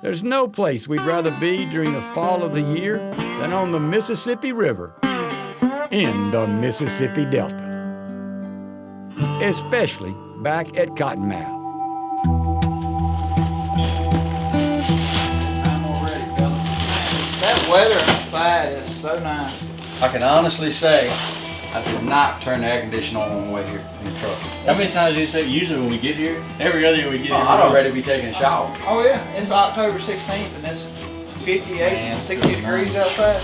There's no place we'd rather be during the fall of the year than on the Mississippi River in the Mississippi Delta, especially back at Cottonmouth. I'm already, fellas. That weather outside is so nice. I can honestly say I did not turn the air conditioner on the way here in the truck. How many times do you say usually when we get here? Every other year we get here. I'd already be taking a shower. Oh yeah, it's October 16th and it's 58, 60 degrees outside.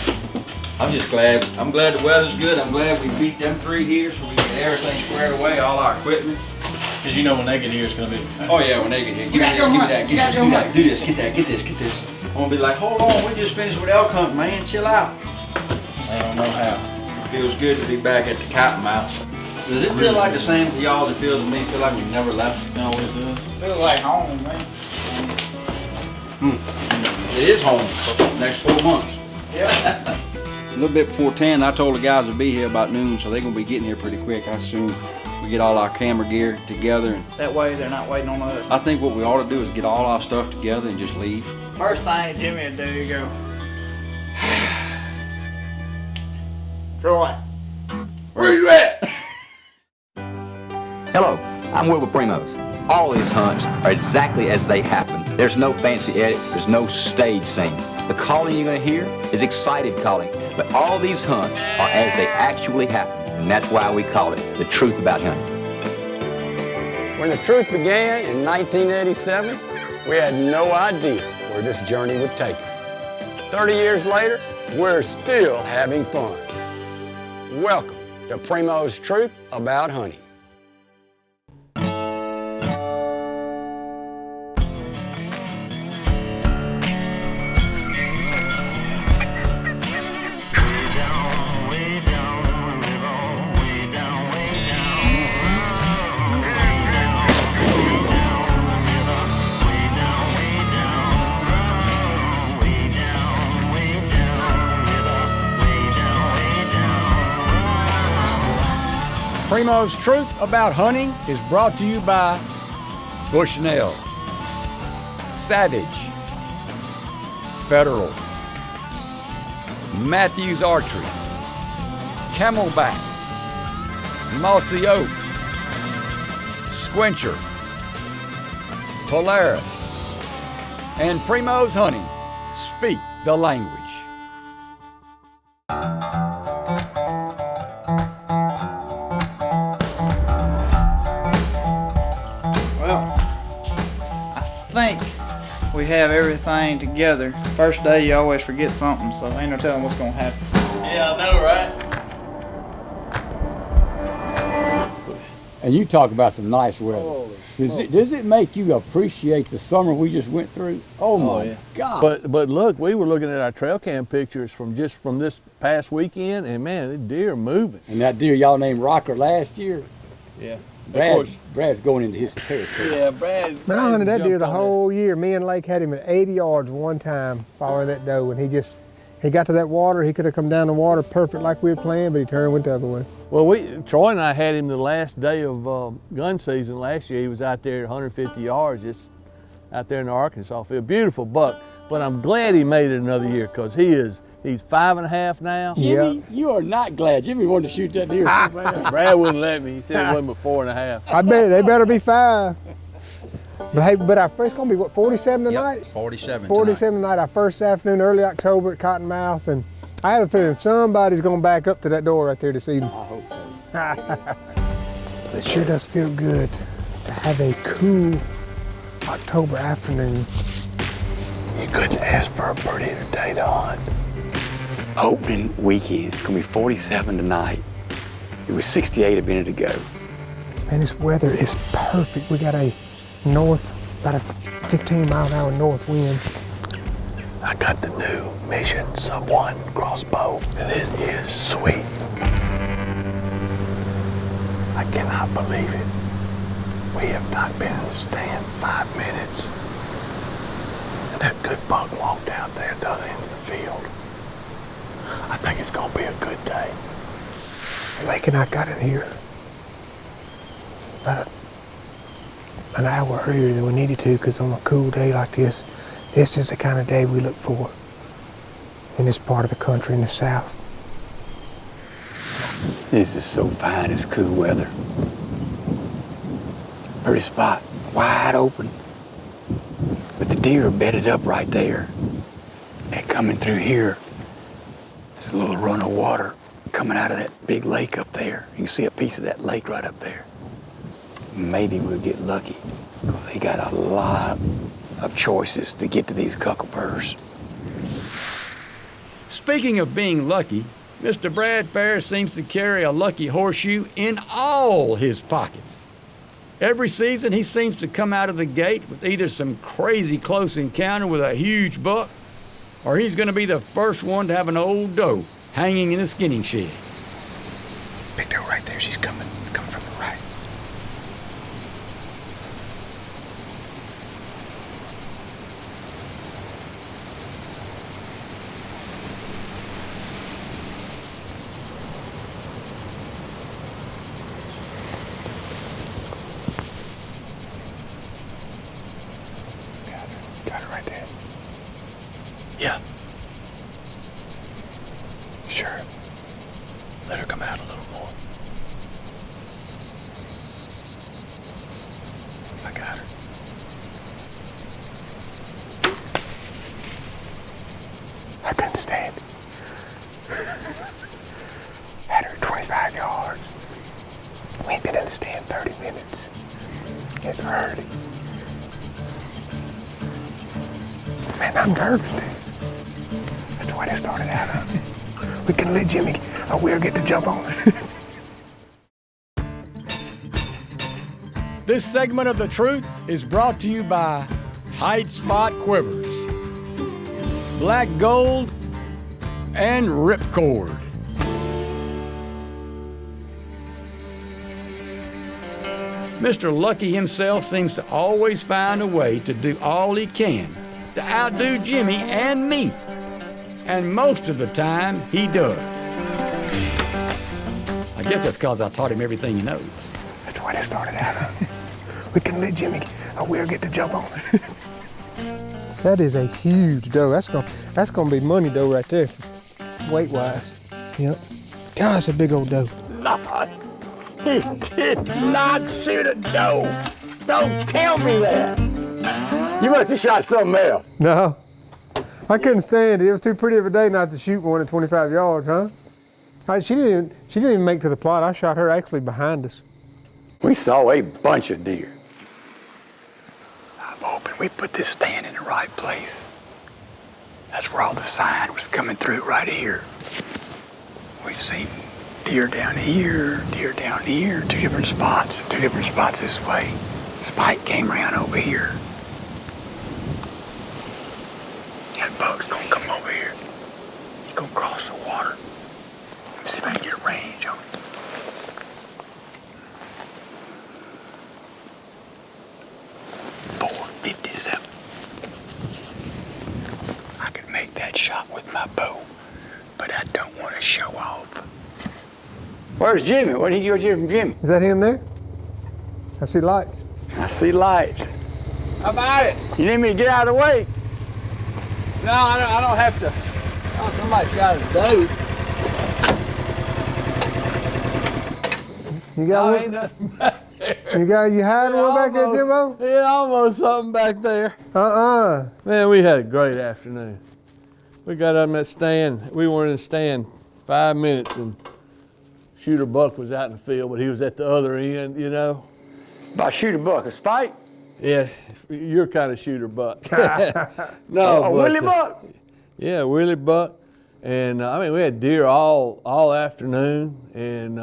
I'm just glad. I'm glad the weather's good. I'm glad we beat them 3 here so we get everything squared away, all our equipment. Because you know when they get here it's going to be. Oh yeah, when they get here. Give me this, give me that, get this, do that, do this, get that, get this, get this. I'm going to be like, hold on, we just finished with elk hunting, man. Chill out. I don't know how. It feels good to be back at the Cottonmouth. Does it feel like the same to y'all as it feels to me? Feel like we never left? It always does. Feels like home, man. It is home for the next 4 months. Yeah. A little bit before 10, I told the guys to be here about noon, so they're gonna be getting here pretty quick. I assume we get all our camera gear together. And That way they're not waiting on us. I think what we ought to do is get all our stuff together and just leave. First thing Jimmy would do, you go, Troy, Where you at? Hello, I'm Will with Primos. All these hunts are exactly as they happen. There's no fancy edits, there's no stage scenes. The calling you're gonna hear is excited calling, but all these hunts are as they actually happen, and that's why we call it the truth about hunting. When the truth began in 1987, we had no idea where this journey would take us. 30 years later, we're still having fun. Welcome to Primos' Truth About Hunting. Primos' Truth About Hunting is brought to you by Bushnell, Savage, Federal, Matthews Archery, Camelback, Mossy Oak, Squincher, Polaris, and Primos Hunting. Speak the language. I think we have everything together. First day you always forget something, so ain't no telling what's gonna happen. Yeah, I know, right? And you talk about some nice weather. Does it make you appreciate the summer we just went through? Oh my God. But look, we were looking at our trail cam pictures from this past weekend, and man, the deer are moving. And that deer y'all named Rocker last year, Yeah. Brad's going into his territory. Yeah, Brad. Man, I hunted that deer the jumped on whole year. Me and Lake had him at 80 yards one time following that doe, and he got to that water. He could have come down the water perfect like we had planned, but he turned and went the other way. Well, Troy and I had him the last day of gun season last year. He was out there at 150 yards, just out there in the Arkansas field. Beautiful buck, but I'm glad he made it another year because he's 5.5 now. Jimmy, you are not glad. Jimmy wanted to shoot that deer so bad. Brad wouldn't let me. He said it wasn't but 4.5. I bet they better be 5. But hey, our first gonna be what, 47 tonight? 47 47 tonight. Our first afternoon, early October at Cottonmouth, and I have a feeling somebody's gonna back up to that door right there this evening. I hope so. It sure does feel good to have a cool October afternoon. You couldn't ask for a prettier day to hunt. Opening weekend, it's gonna be 47 tonight. It was 68 a minute ago. Man, this weather is perfect. We got a about a 15-mile-an-hour north wind. I got the new Mission Sub 1 crossbow, and it is sweet. I cannot believe it. We have not been in the stand 5 minutes. And that good buck walked out there at the other end of the field. I think it's gonna be a good day. Lake and I got in here about an hour earlier than we needed to, because on a cool day like this, This is the kind of day we look for in this part of the country in the South. This is so fine, it's cool weather. Pretty spot, wide open. But the deer are bedded up right there. And coming through here, there's a little run of water coming out of that big lake up there. You can see a piece of that lake right up there. Maybe we'll get lucky. They got a lot of choices to get to these cuckleburrs. Speaking of being lucky, Mr. Brad Ferris seems to carry a lucky horseshoe in all his pockets. Every season, he seems to come out of the gate with either some crazy close encounter with a huge buck, or he's going to be the first one to have an old doe hanging in a skinning shed. Big doe right there, she's coming from the right. Got her right there. Yeah. Sure. Let her come out a little more. I got her. I couldn't stand it. Had her at 25 yards. We ain't been in the stand 30 minutes. It's early. Man, I'm nervous, dude. That's why they started out on it. We can let Jimmy, we'll get to jump on it. This segment of The Truth is brought to you by Height Spot Quivers, Black Gold, and Ripcord. Mr. Lucky himself seems to always find a way to do all he can to outdo Jimmy and me. And most of the time, he does. I guess that's because I taught him everything he knows. That's why they started out on it. We can let Jimmy, we'll get to jump on it. That is a huge doe. That's gonna be money doe right there, weight-wise. Yep. God, that's a big old doe. Lord, he did not shoot a doe. Don't tell me that. You must have shot something else. No, I couldn't stand it. It was too pretty of a day not to shoot one at 25 yards, huh? She didn't even make to the plot. I shot her actually behind us. We saw a bunch of deer. I'm hoping we put this stand in the right place. That's where all the sign was coming through right here. We've seen deer down here, two different spots this way. Spike came around over here. That buck's gonna come over here. He's gonna cross the water. Let me see if I can get a range on him. .457. I could make that shot with my bow, but I don't want to show off. Where's Jimmy? What did you hear from Jimmy? Is that him there? I see lights. I see lights. How about it? You need me to get out of the way? No, I don't have to. Oh, somebody shot a doe. You got one? Ain't nothing back there. You hiding one back there, Jimbo? Yeah, almost something back there. Uh-uh. Man, we had a great afternoon. We got up in that stand. We were in the stand 5 minutes, and Shooter Buck was out in the field, but he was at the other end, you know. By Shooter Buck, a Spike? Yeah, you're kind of Shooter Buck. No, Willie Buck? Yeah, Willie Buck. And I mean, we had deer all afternoon, and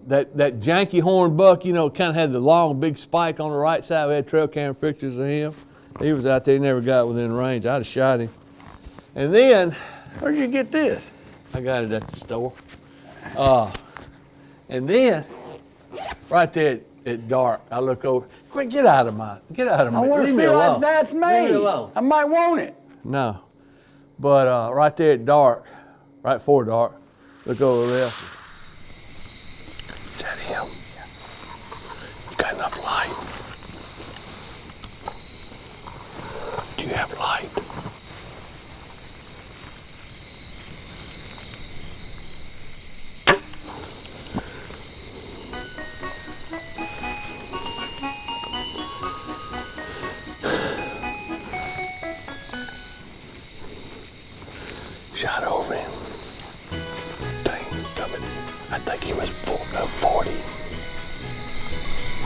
that janky horn buck, you know, kind of had the long, big spike on the right side. We had trail camera pictures of him. He was out there, he never got within range. I'd have shot him. And then, Where'd you get this? I got it at the store. And then, right there at dark, I look over. Quick, get out of me. I want to Leave see me how alone. that's made. Leave me alone. I might want it. No. But right there at dark, right before dark, look over the left. Is that him? You got enough light? Do you have light?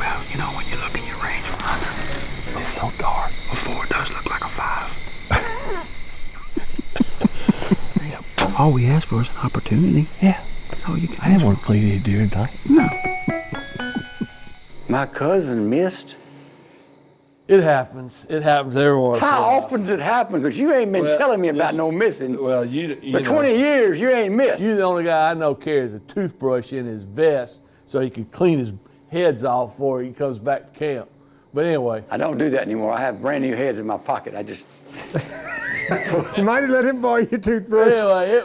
Well, you know, when you look in your rangefinder, it's so dark. Before it does look like a 5. All we ask for is an opportunity. Yeah. That's all you can. I didn't want to play any deer tonight. No. My cousin missed. It happens. It happens every once in a How while. often does it happen? Because you ain't been telling me about no missing. Well, you For 20 years, you ain't missed. You're the only guy I know carries a toothbrush in his vest so he can clean his heads off before he comes back to camp. But anyway. I don't do that anymore. I have brand new heads in my pocket. I just. You might have let him borrow your toothbrush. Anyway,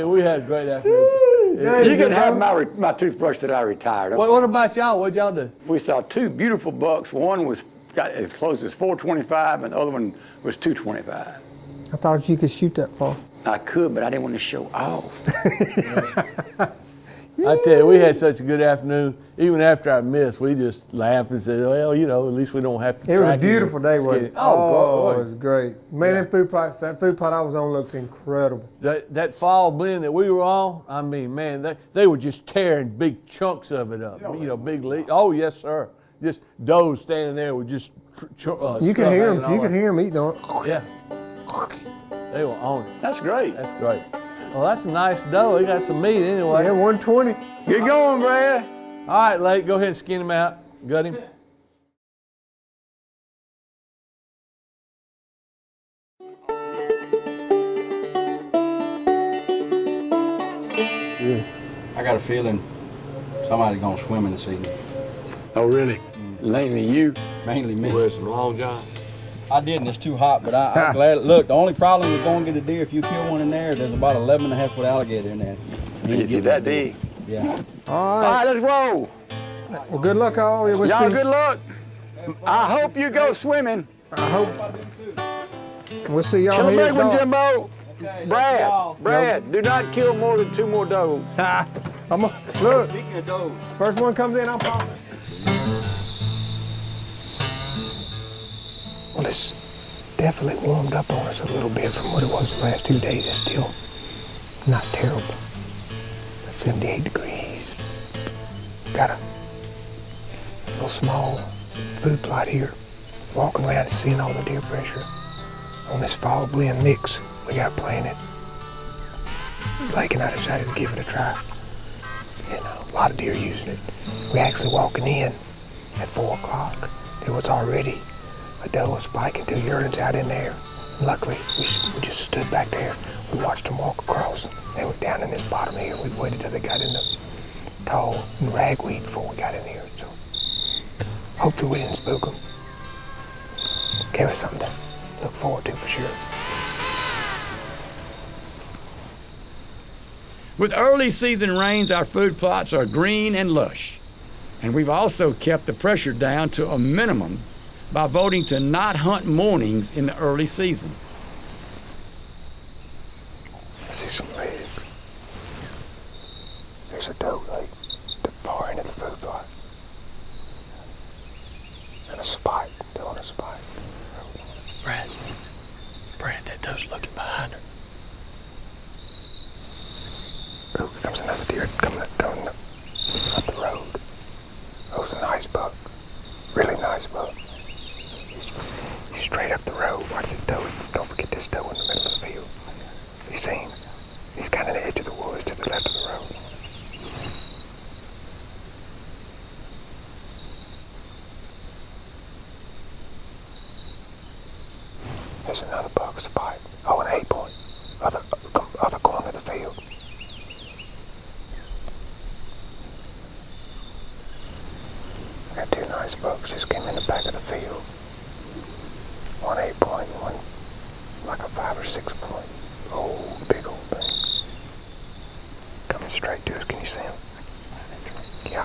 we had a great afternoon. You can have my toothbrush that I retired. What about y'all? What'd y'all do? We saw two beautiful bucks. One got as close as 425, and the other one was 225. I thought you could shoot that far. I could, but I didn't want to show off. I tell you, we had such a good afternoon. Even after I missed, we just laughed and said, well, you know, at least we don't have to. It was a beautiful day, wasn't it? Oh, it was great. Man, that food plot I was on looks incredible. That fall blend that we were on, I mean, man, they were just tearing big chunks of it up. You know, big leaves. Oh, yes, sir. Just does standing there with just. You can hear them. You can hear them eating on it. Yeah. They were on it. That's great. That's great. Well, that's a nice doe. He got some meat anyway. Yeah, 120. Get going, Brad. All right, Lake, go ahead and skin him out. Gut him. I got a feeling somebody's gonna swim in this evening. Oh, really? Mainly you? Mainly me. Wear some long johns. I didn't, it's too hot, but I'm glad. Look, the only problem with going to get a deer, if you kill one in there, there's about 11.5-foot alligator in there. You see that big? Yeah. All All right. right, let's roll. Well, good luck, all. We'll Y'all, see. good luck. I hope you go swimming. I hope. We'll see y'all Kill a here. big one, at Jimbo. Brad, do not kill more than 2 more does. Look, first one comes in, I'll pop it. Well, it's definitely warmed up on us a little bit from what it was the last 2 days. It's still not terrible. It's 78 degrees. Got a little small food plot here. Walking around and seeing all the deer pressure on this fall blend mix we got planted. Blake and I decided to give it a try. You know, a lot of deer using it. We actually walking in at 4 o'clock. There was already a doe, a spike, and 2 yearlings out in there. Luckily, we just stood back there. We watched them walk across. They were down in this bottom here. We waited till they got in the tall ragweed before we got in here. So hopefully we didn't spook them. Gave us something to look forward to for sure. With early season rains, our food plots are green and lush. And we've also kept the pressure down to a minimum by voting to not hunt mornings in the early season. I see some legs. There's a doe like the far end of the food plot. And a spike, doe on a spike. Brad, that doe's looking behind her. Oh, here comes another deer coming up the road. Oh, it's a nice buck. Really nice buck. He's straight up the road. Watch the doe. Don't forget this doe in the middle of the field. You see him? He's kind of the edge of the woods to the left of the road. There's another buck spike. Oh, an 8-point. Other corner of the field. I got 2 nice bucks just came in the back of the field. One 8-point, one like a 5 or 6 point. Oh, big old thing. Coming straight to us. Can you see him? Yeah.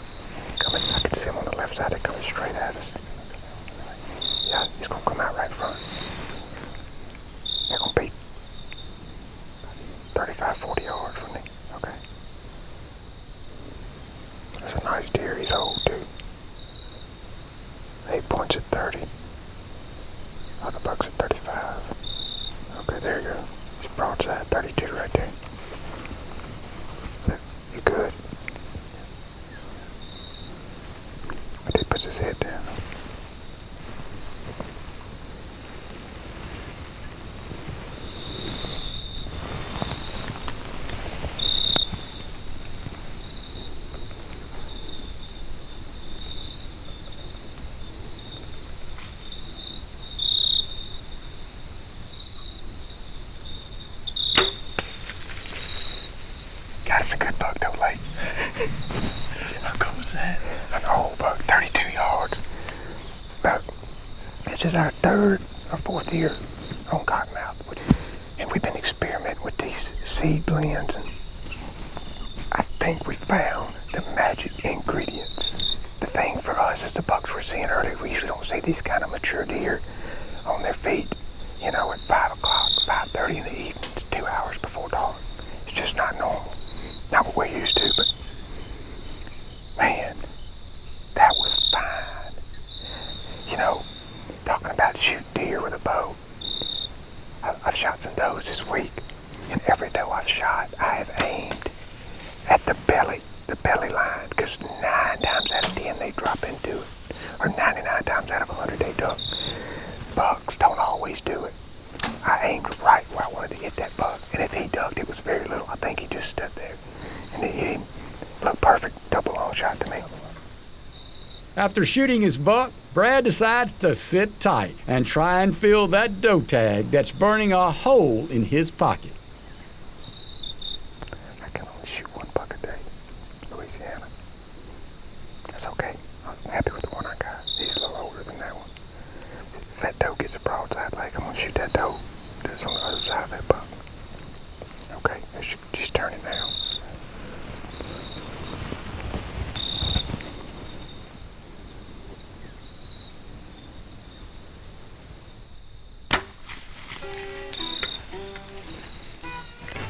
Coming. I can see him on the left side. They're coming straight at us. Yeah, he's gonna come out right front. They're gonna be 35, 40 yards from me. Okay. That's a nice deer. He's old too. 8 points at 30. Other bucks at 35. Okay, there you go. He's broadside 32 right there. You good? I did put puts his head down. God, it's a good buck though, Lake. How cool was that? An old buck, 32 yards. But this is our third or fourth year on Cottonmouth. And we've been experimenting with these seed blends, and I think we found the magic ingredients. The thing for us is the bucks we're seeing earlier. We usually don't see these kind of mature deer on their feet, you know, at 5 o'clock, 5:30 in the evening, 2 hours before dawn. It's just not normal. Not what we're used to, but man, that was fine. You know, talking about shooting deer with a bow, I've shot some does this week, and every doe I've shot, I have aimed at the belly line, because 9 times out of 10 they drop into it, or 99 times out of 100 they duck. Bucks don't always do it. I aimed right where I wanted to hit that buck, and if he ducked, it was very little. I think he just stood there, and it hit him. Looked perfect, double long shot to me. After shooting his buck, Brad decides to sit tight and try and fill that doe tag that's burning a hole in his pocket. I can only shoot 1 buck a day, Louisiana. That's okay. I'm happy with the one I got. He's a little older than that one. If that doe gets a broadside leg, I'm gonna shoot that doe that's on the other side of that buck. Okay, she's turning now.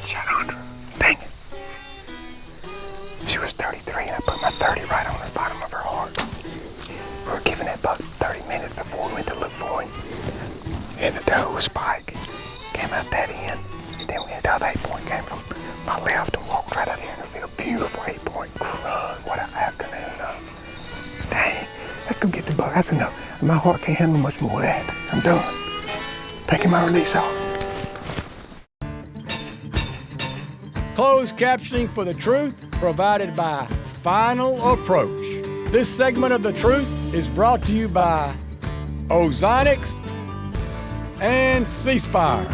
Shot under her. Dang it. She was 33 and I put my 30 right on the bottom of her heart. We were giving that buck 30 minutes before we went to look for him. And the doe was Spike. Came out that end. And then the other 8-point came from my left and walked right out here in the field. Beautiful 8-point run. What an afternoon. Dang. Let's go get the buck. That's enough. My heart can't handle much more of that. I'm done. Taking my release off. Closed captioning for The Truth provided by Final Approach. This segment of The Truth is brought to you by Ozonics and Ceasefire.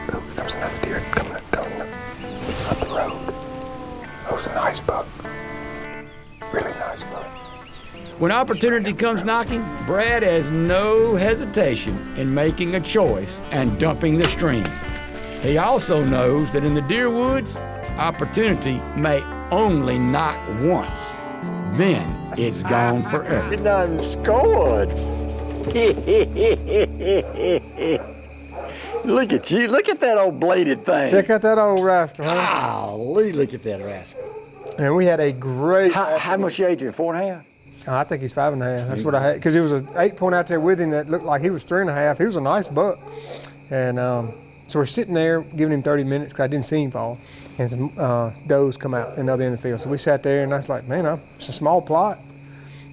There was another deer coming up the road. That was a nice buck. Really nice buck. When opportunity comes knocking, Brad has no hesitation in making a choice and dumping the stream. He also knows that in the deer woods, opportunity may only knock once. Then it's gone forever. It done scored. Look at you. Look at that old bladed thing. Check out that old rascal, huh? Golly, look at that rascal. And we had a great. How much you Adrian? 4.5? I think he's 5.5. That's what I had. Because there was an 8-point out there with him that looked like he was 3.5. He was a nice buck. And so we're sitting there giving him 30 minutes because I didn't see him fall. And some does come out in the other end of the field. So we sat there and I was like, man, it's a small plot.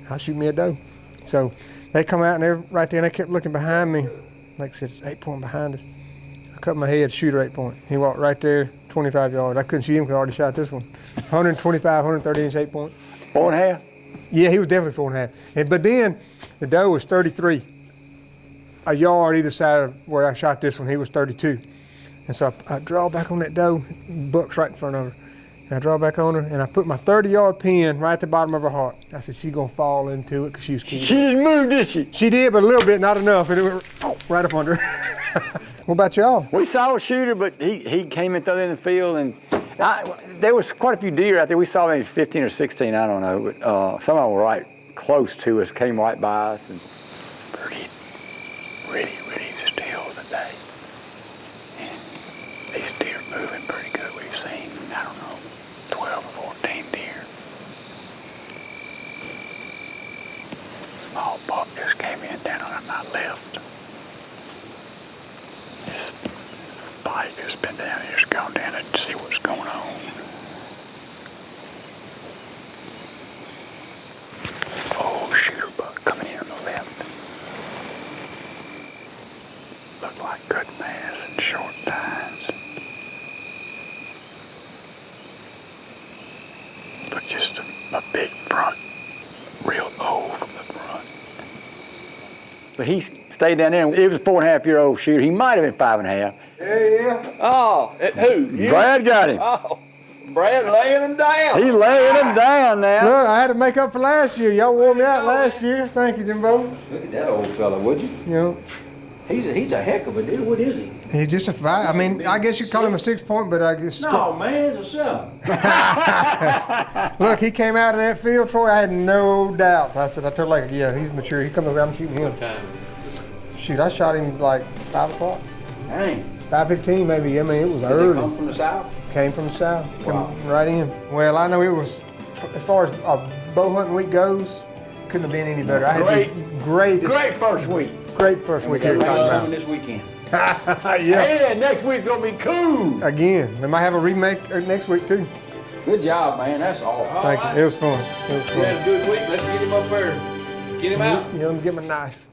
I'll shoot me a doe. So they come out and they're right there and they kept looking behind me. Like I said, it's 8-point behind us. I cut my head, shoot her 8-point. He walked right there, 25 yards. I couldn't shoot him because I already shot this one. 125, 130 inch 8-point. 4.5? Yeah, he was definitely 4.5. But then the doe was 33. A yard either side of where I shot this one, he was 32. And so I draw back on that doe, buck's right in front of her. And I draw back on her and I put my 30-yard pin right at the bottom of her heart. I said, she's gonna fall into it because she was keyed. She didn't move, did she? She did, but a little bit, not enough. And it went right up under her. What about y'all? We saw a shooter, but he came in the field, and there was quite a few deer out there. We saw maybe 15 or 16, I don't know, but some of them were right close to us, came right by us. And Really still today. And these deer moving pretty good. We've seen, I don't know, 12 or 14 deer. Small buck just came in down on my left. This bike has been down here, has gone down to see what's going on. sometimes. But just a big front, real old from the front. But he stayed down there. It was a 4.5-year-old shooter. He might have been 5.5. Yeah. Oh, who? You? Brad got him. Oh, Brad laying him down. He laying him down now. Look, I had to make up for last year. Y'all wore me out last year. Thank you, Jimbo. Look at that old fella, would you? You know, He's a heck of a dude. What is he? he's just a five. I mean, I guess you call him a 6-point, but I guess. No, man, he's a 7. Look, he came out of that field, Troy. I had no doubt. I told Lake, yeah, he's mature. He comes around and shooting him. Shoot, I shot him like 5 o'clock. Dang. 5:15 maybe. I mean, it was Did early. they come from the south? Came from the south. Wow. Come right in. Well, I know it was, as far as bow hunting week goes, couldn't have been any better. I had the greatest. Great first week. Great first week here at Cottonmouth. This weekend. Yeah. And next week's gonna be cool. Again, they might have a remake next week too. Good job, man. That's all. Thank you. It was fun. It was We fun. had a good week. Let's get him up there. Get him out. You know, get my knife.